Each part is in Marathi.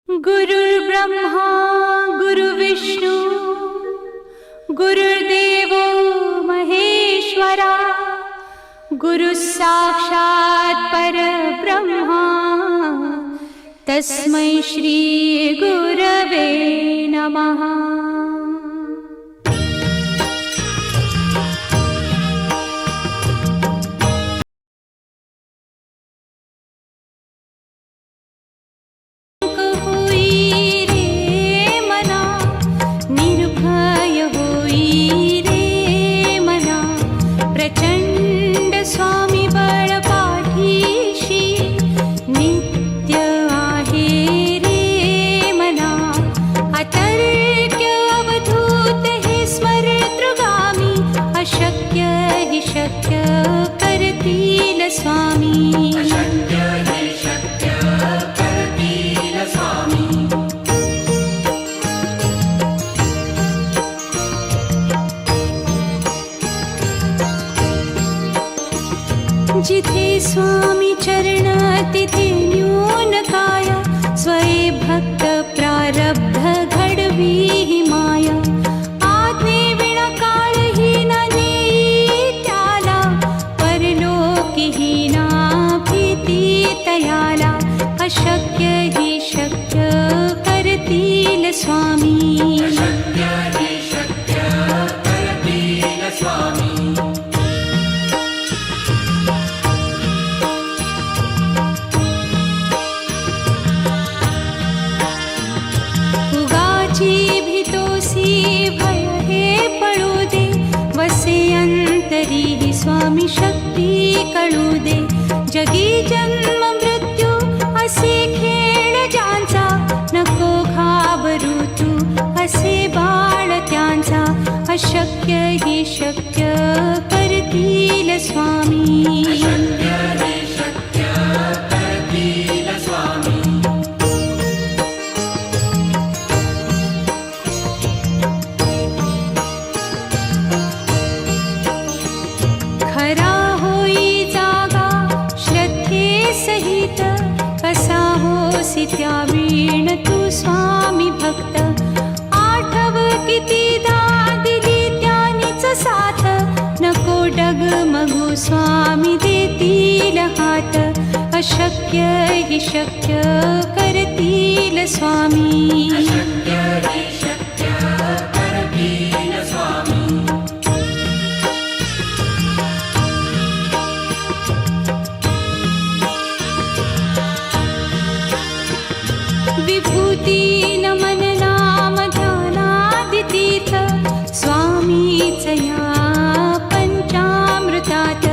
गुरुर्ब्रह्मा गुरुविष्णू गुरुर्देवो महेश्वरा गुरुः साक्षात् परब्रह्मा तस्मै श्री गुरवे नमः। जिथे स्वामी चरण तिथे न्यून काया स्वये भक्त प्रारब्ध घडवी ही माया आज्ञे विना काळही ना नेई त्याला परलोकी ही ना भीती तयाला अशक्य ही शक्य करतील स्वामी। स्वामी शक्ती कळू दे जगी जन्म मृत्यू असे खेळ ज्यांचा नको घाबरू तू असे बाळ त्यांचा अशक्य ही शक्य करतील स्वामी। त्यावीण तू स्वामी भक्त आठव कितीदा दिली त्यानीच साथ नको डगमगू स्वामी देतील हात अशक्य ही शक्य करतील स्वामी। विभूती नमन नाम ध्यानादितीर्थ स्वामीच या पंचामृतात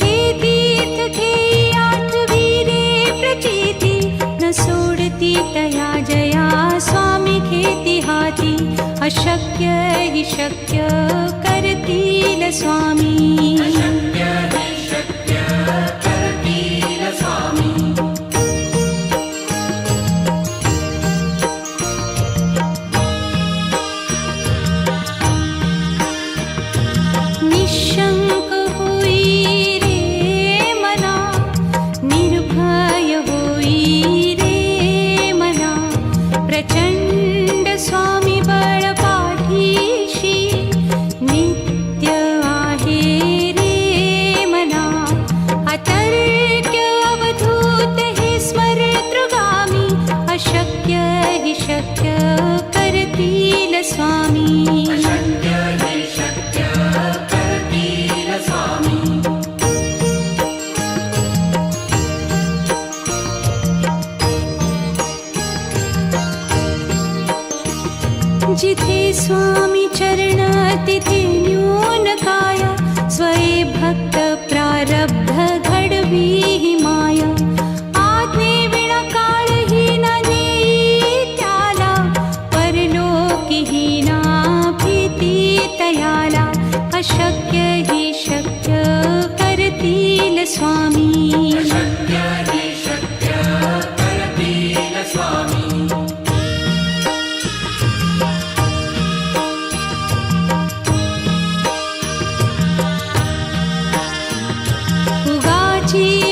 हे तीर्थ घेई आठवी रे प्रचिती न सोडती तया जया स्वामी घेती हाती अशक्य ही शक्य करतील स्वामी। निशंक होई रे मना निर्भय होई रे मना प्रचंड स्वामी बळ पाठीशी नित्य आहे रे मना अतर्क्य अवधूत हे स्मरतृगामी अशक्य ही शक्य करतील स्वामी। जिथे स्वामी चरण तिथे न्यून काया स्वये भक्त प्रारब्ध घडवी ही माया आज्ञे विना काळही ना नेई त्याला परलोकी ही ना भीती तयाला अशक्य ही शक्य करतील स्वामी।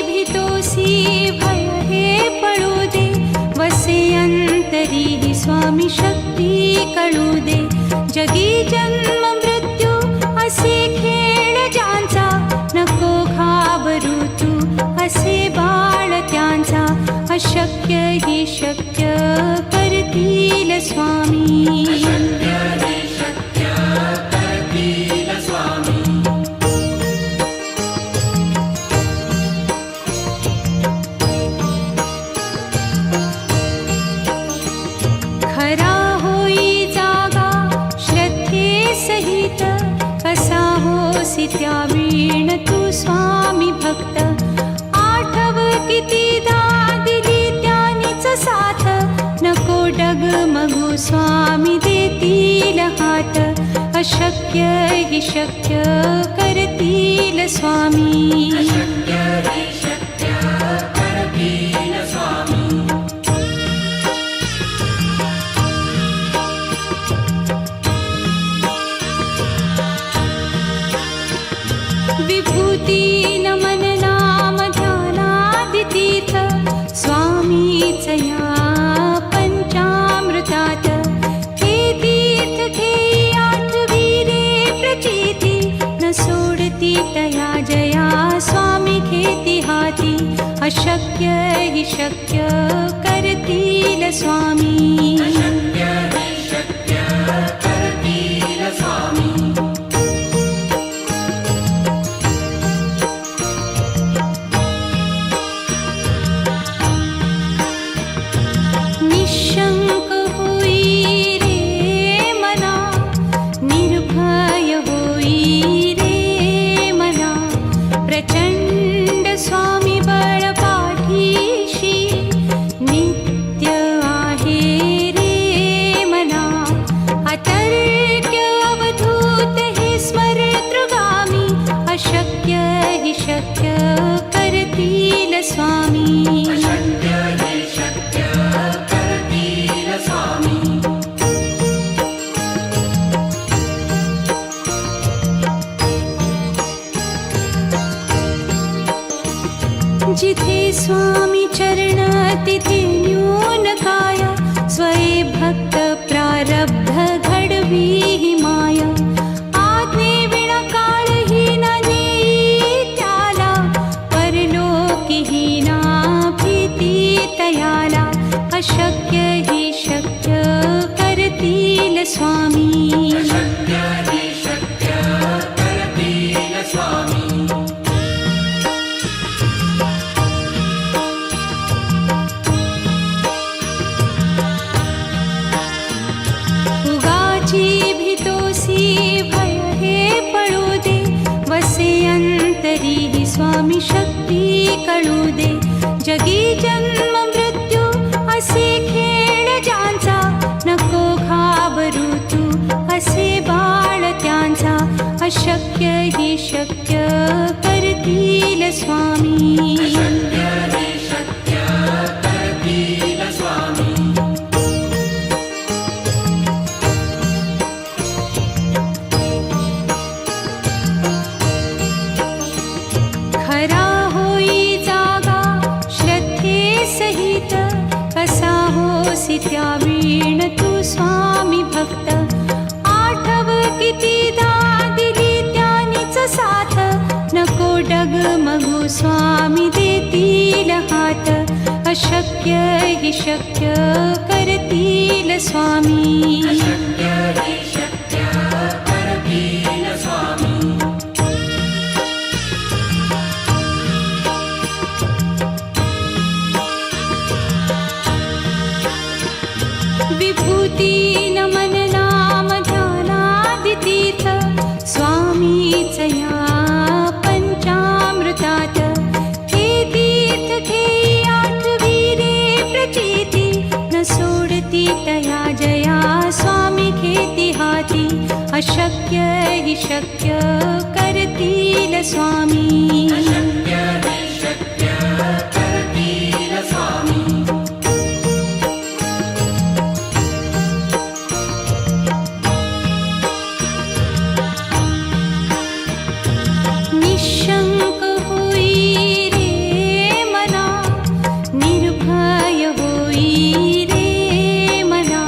भीतोसी भय हे पडू दे वसे अंत स्वामी शक्ती कळू दे. जगी जन्म मृत्यू असे खेळ ज्यांचा, नको घाबरू तू असे बाळ त्यांचा. अशक्य ही शक्य करतील स्वामी. खरा होई जागा श्रद्धे सहित, कसा होसी त्या वीण तू स्वामी भक्त. आठव कितीदा दिली त्यानीच साथ, नको डगमगू स्वामी देतील हात. अशक्य ही शक्य करतील स्वामी. विभूती नमन नाम ध्यानादितीर्थ, स्वामीच या पंचामृतात. हे तीर्थ घेई आठवी रे प्रचिती, न सोडती तया जया स्वामी घेती हाती. अशक्य ही शक्य करतील स्वामी. निशंक होई रे मना, निर्भय होई रे मना. प्रचंड स्वामी बळ पाठीशी, नित्य आहे रे मना. अतर्क्य अवधूत हे स्मरतृगामी, अशक्य ही शक्य करतील स्वामी. जिथे स्वामी चरण तिथे न्यून काया, स्वये भक्त प्रारब्ध घडवी ही माया. आज्ञे विना काळही न नेई त्याला, परलोकीही ना भीती तयाला. अशक्य ही शक्य करतील स्वामी. उगाची भीतोसी भय हे पळू दे, वसे अंतरी ही स्वामी शक्ती कळू दे. जगी जन्म मृत्यू असे खेळ ज्यांचा, नको घाबरू तू असे बाळ त्यांचा. अशक्य ही शक्य करतील स्वामी. खरा होई जागा श्रद्धे सहित, कसा होसी त्या वीण तू स्वामी भक्त. आठव कितीदा दिली त्यानीच साथ, नको डगमगू स्वामी देतील हात. अशक्य ही शक्य करतील स्वामी. विभूती नमन नाम ध्यानादितीर्थ, स्वामीच या पंचामृतात. हे तीर्थ घेई आठवी रे प्रचिती, न सोडती तया जया स्वामी घेती हाती. अशक्य ही शक्य करतील स्वामी. निशंक होई रे मना, निर्भय होई रे मना.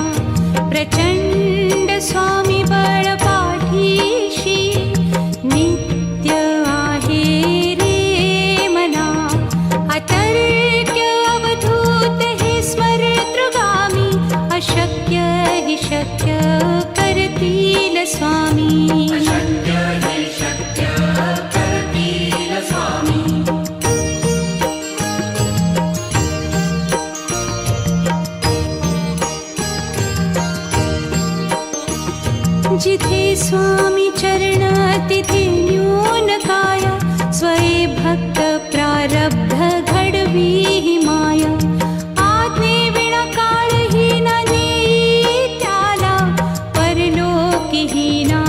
अशक्य हि शक्य करतील स्वामी. अशक्य हि शक्य करतील स्वामी. जिथे स्वामी चरण तिथे न्यून काय. स्वये भक्त प्रारब्ध घडवी हि माया. आज्ञे विना काळहीन नेई त्याला. परलोकीहीना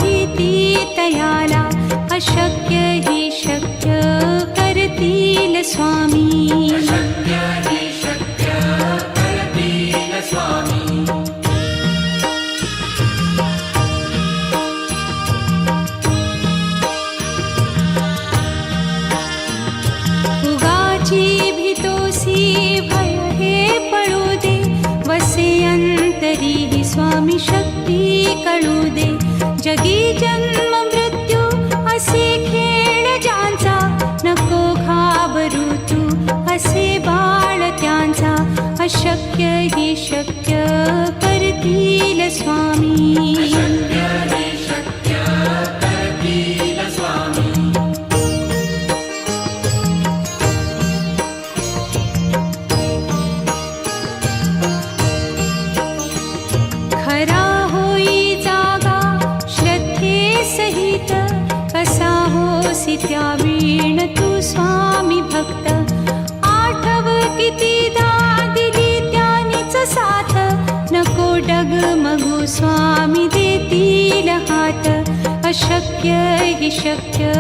भीती तयाला. अशक्य हि शक्य करतील स्वामी. अशक्य हि शक्य करतील स्वामी. भय हे पळू दे. वसे अंतरी हि स्वामी शक्ती कळू दे. जगी जन्म मृत्यू असे खेळ ज्यांचा. नको घाबरू तू असे बाळ त्यांचा. अशक्य हि शक्य करतील स्वामी. अशक्य हि शक्य करतील स्वामी. खरा होई जागा श्रद्धे सहित. कसा होसी त्या वीण तू स्वामी भक्त. आठव कितीदा दिली त्यानीच साथ. नको डगमगू स्वामी देतील हात. अशक्य हि शक्य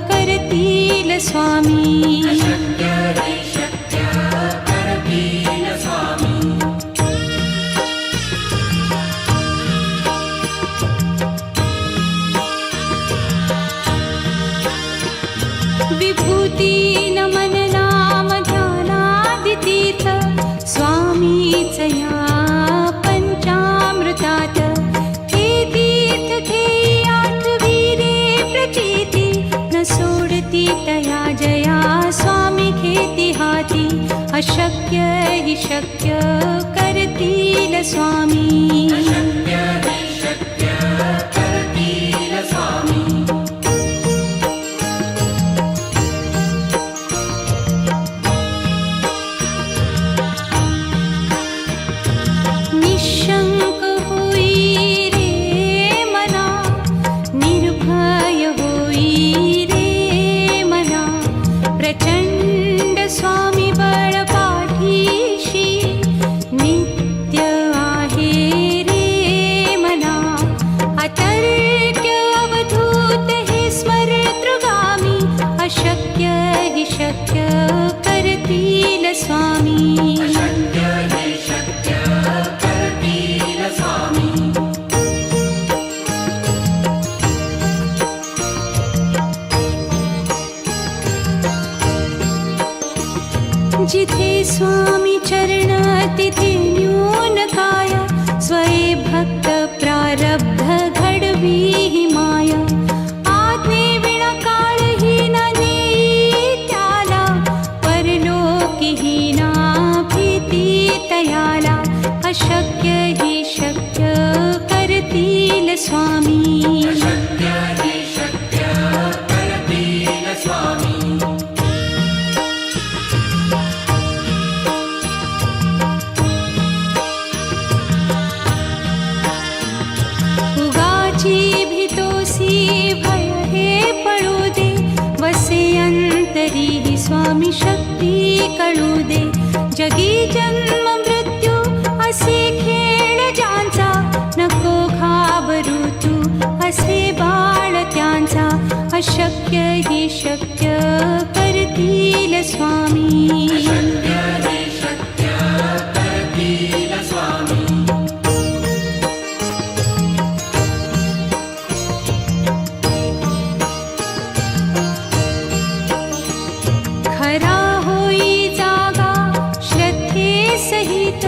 करतील स्वामी. अशक्य हि शक्य करतील स्वामी. विभूती नमन नाम ध्यानादितीर्थ. स्वामीच या पंचामृतात. हे तीर्थ घेई आठवी रे प्रचिती. न सोडती तया जया स्वामी घेती हाती. अशक्य हि शक्य करतील स्वामी. अशक्य हि शक्य करतील स्वामी. निशंक होई रे मना. निर्भय होई रे मना. प्रचंड स्वामी बळ पाठीशी. नित्य आहे रे मना. अतर्क्य अवधूत हे स्मरतृगामी. अशक्य हि शक्य करतील स्वामी. अशक्य हि शक्य करतील स्वामी. जिथे स्वामी चरण तिथे न्यून काय. स्वये भक्त प्रारब्ध घडवी हि माया. आज्ञे विना काळहीन नेई त्याला. परलोकीहीना भीती तयाला. अशक्य हि शक्य करतील स्वामी. अशक्य हि शक्य करतील स्वामी. भय हे पळू दे. वसे अंतरी हि स्वामी शक्ती कळू दे. जगी जन्म मृत्यू असे खेळ ज्यांचा. नको घाबरू तू असे बाळ त्यांचा. अशक्य हि शक्य करतील स्वामी. अशक्य हि शक्य करतील स्वामी. खरा होई जागा श्रद्धे सहित.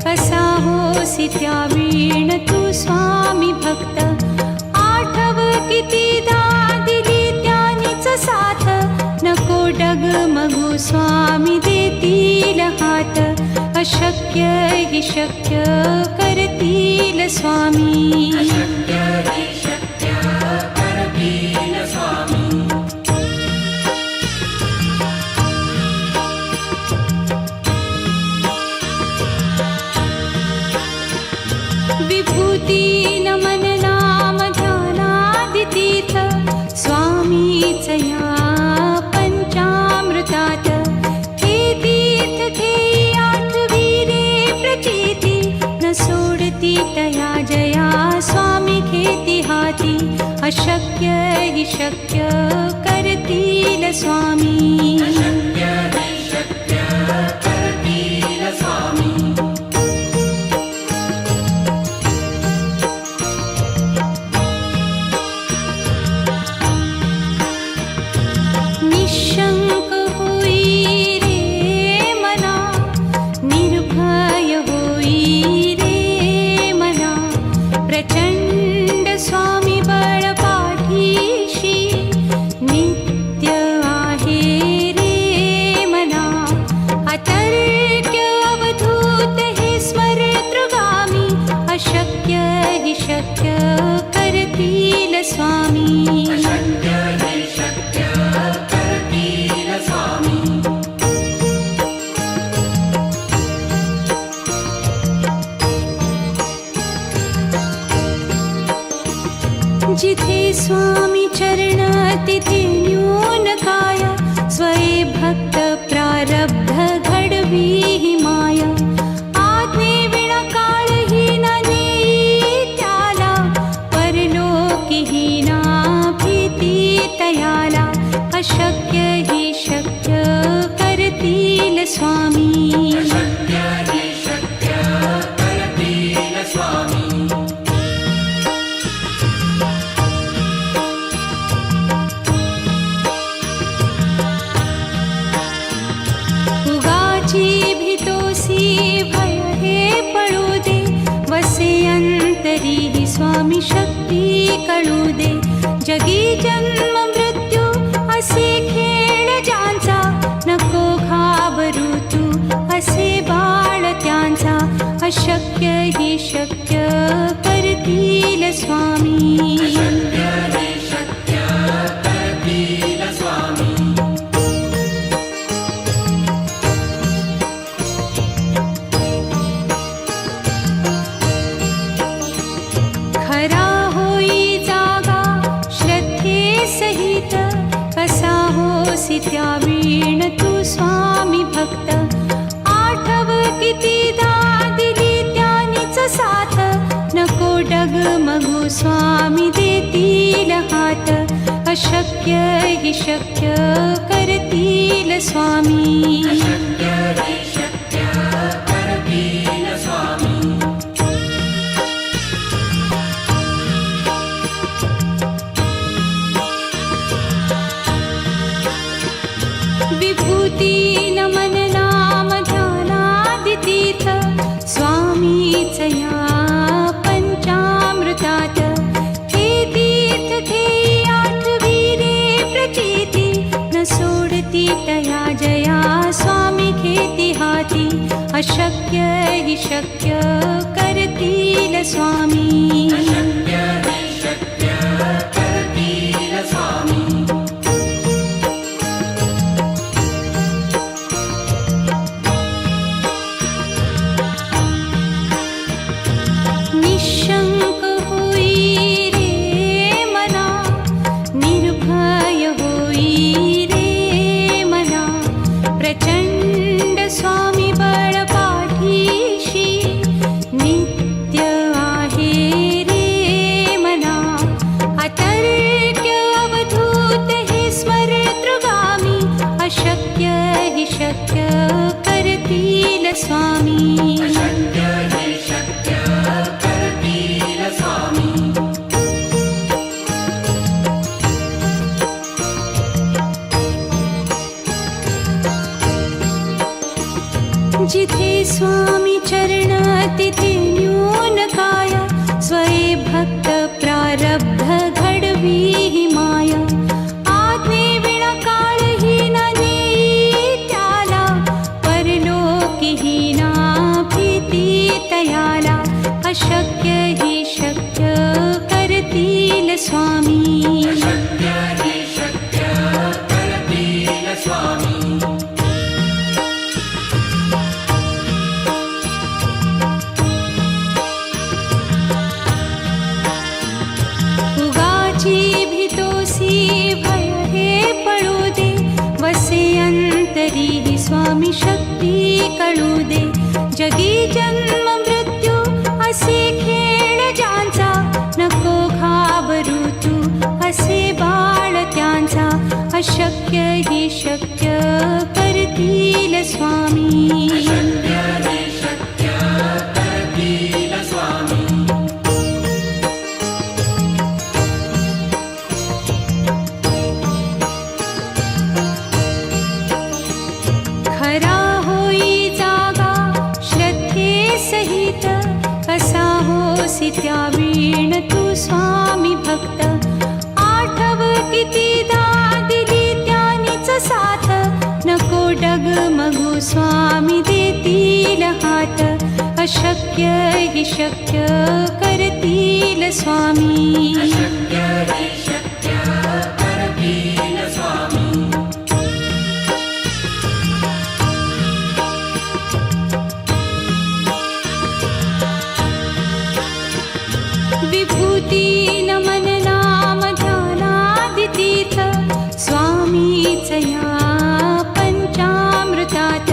कसा होसी त्या वीण तू स्वामी भक्त. आठव कितीदा दिली त्यानीच साथ. नको डगमगू स्वामी देतील हात. अशक्य हि शक्य करतील स्वामी. विभूती नमन नाम ध्यानादितीर्थ स्वामीच या पंचामृतात. हे तीर्थ घेई आठविरे प्रचिती न सोडती तया जया स्वामी घेती हाती. अशक्य हि शक्य करतील स्वामी. निशंक होई रे मना, निर्भय होई रे मना. प्रचंड स्वामी बळ पाठीशी नित्य आहे रे मना. अतर्क्य अवधूत हे स्मरतृगामी. अशक्य हि शक्य करतील स्वामी. जिथे स्वामी चरण तिथे न्यून काय. स्वये भक्त प्रारब्ध घडवी हि माया. आज्ञे विना काळही न नेई त्याला. परलोकी हि ना भीती तयाला. अशक्य हि शक्य करतील स्वामी. भीतोसी भय हे पळू दे. वसे अंतरी हि स्वामी शक्ती कळू दे. जगी जन्म मृत्यू असे खेळ ज्यांचा. नको घाबरू तू असे बाळ त्यांचा. अशक्य हि शक्य करतील स्वामी. खरा होई जागा श्रद्धे सहित. कसा होसी त्या वीण तू स्वामी भक्त. आठव कितीदा दिली त्यानीच साथ. नको डगमगू स्वामी देतील हात. अशक्य हि शक्य करतील स्वामी. विभूती नमन नाम ध्यानादितीर्थ स्वामीच या पंचामृतात. हे तीर्थ घेई आठविरे प्रचिती न सोडती तया जया स्वामी घेती हाती. अशक्य हि शक्य करतील स्वामी. निशंक होई रे मना, निर्भय होई रे मना. प्रचंड स्वामी बळ पाठीशी नित्य आहे रे मना. अतर्क्य अवधूत हे स्मरतृगामी. अशक्य हि शक्य करतील स्वामी. जिथे स्वामी चरण तिथे न्यून काय. स्वये भक्त प्रारब्ध घडवी हि माया. आज्ञे विना काळही न नेई त्याला. परलोकी हि ना अशक्य हि शक्य करतील स्वामी उगाची भीतोसी भय हे पळू दे वसे अंतरी ही स्वामी शक्ती कळू दे जगी जन्म मृत्यू असे खेळ ज्यांचा नको घाबरू तू असे बाळ त्यांचा अशक्य हि शक्य करतील स्वामी खरा होई जागा श्रद्धे सहित कसा होसी त्या वीण तू स्वामी भक्त आठव कितीदा दिली त्यानीच साथ नको डगमगू स्वामी देतील हात अशक्य हि शक्य करतील स्वामी विभूती नमन नाम ध्यानादितीर्थ स्वामीच या पंचामृतात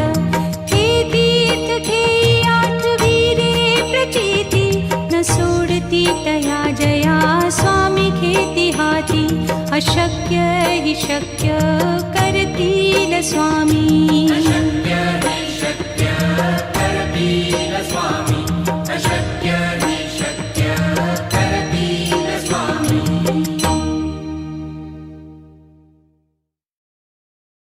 हे तीर्थ घेई आठवीरे प्रचिती न सोडती तया जया स्वामी घेती हाती अशक्य हि शक्य करतील स्वामी